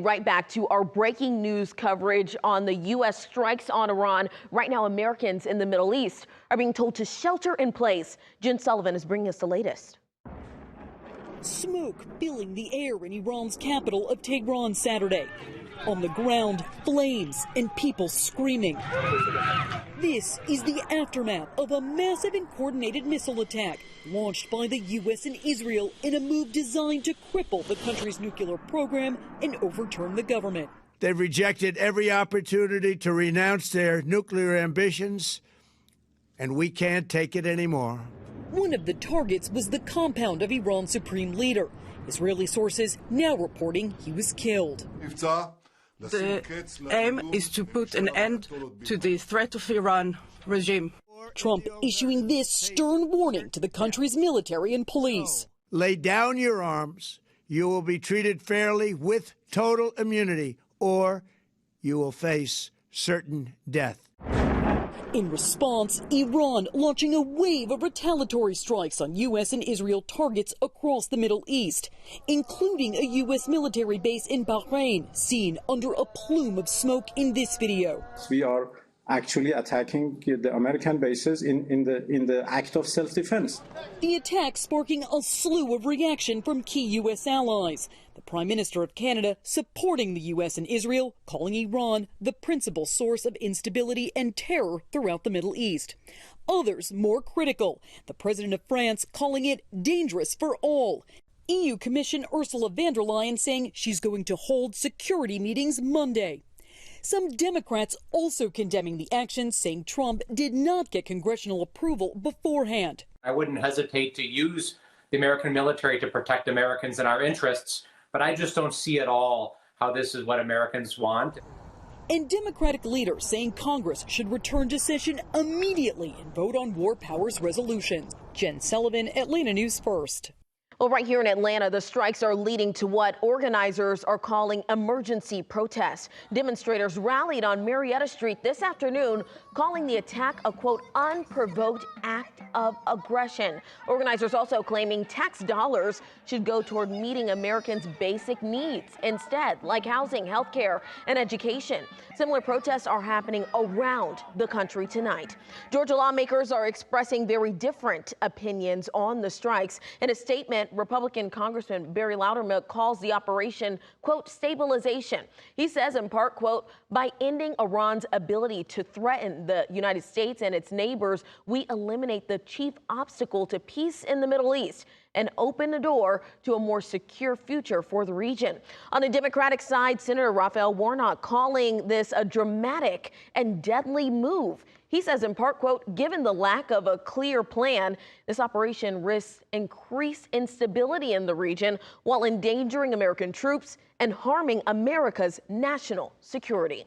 Right back to our breaking news coverage on the U.S. strikes on Iran. Right now, Americans in the Middle East are being told to shelter in place. Jen Sullivan is bringing us the latest. Smoke filling the air in Iran's capital of Tehran Saturday. On the ground, flames and people screaming. This is the aftermath of a massive and coordinated missile attack launched by the U.S. and Israel in a move designed to cripple the country's nuclear program and overturn the government. They've rejected every opportunity to renounce their nuclear ambitions, and we can't take it anymore. One of the targets was the compound of Iran's supreme leader. Israeli sources now reporting he was killed. The aim is to put an end to the threat of Iran regime. Trump issuing this stern warning to the country's military and police. Lay down your arms. You will be treated fairly with total immunity, or you will face certain death. In response, Iran launching a wave of retaliatory strikes on U.S. and Israel targets across the Middle East, including a U.S. military base in Bahrain, seen under a plume of smoke in this video. We are actually attacking the American bases in the act of self-defense. The attack sparking a slew of reaction from key U.S. allies. The Prime Minister of Canada supporting the U.S. and Israel, calling Iran the principal source of instability and terror throughout the Middle East. Others more critical. The President of France calling it dangerous for all. EU Commission Ursula von der Leyen saying she's going to hold security meetings Monday. Some Democrats also condemning the action, saying Trump did not get congressional approval beforehand. I wouldn't hesitate to use the American military to protect Americans and our interests, but I just don't see at all how this is what Americans want. And Democratic leaders saying Congress should return to session immediately and vote on war powers resolutions. Jen Sullivan, Atlanta News First. Well, right here in Atlanta, the strikes are leading to what organizers are calling emergency protests. Demonstrators rallied on Marietta Street this afternoon, calling the attack a, quote, unprovoked act of aggression. Organizers also claiming tax dollars should go toward meeting Americans' basic needs instead, like housing, health care, and education. Similar protests are happening around the country tonight. Georgia lawmakers are expressing very different opinions on the strikes. In a statement, Republican Congressman Barry Loudermilk calls the operation, quote, stabilization. He says in part, quote, by ending Iran's ability to threaten the United States and its neighbors, we eliminate the chief obstacle to peace in the Middle East and open the door to a more secure future for the region. On the Democratic side, Senator Raphael Warnock calling this a dramatic and deadly move. He says in part, quote, given the lack of a clear plan, this operation risks increased instability in the region while endangering American troops and harming America's national security.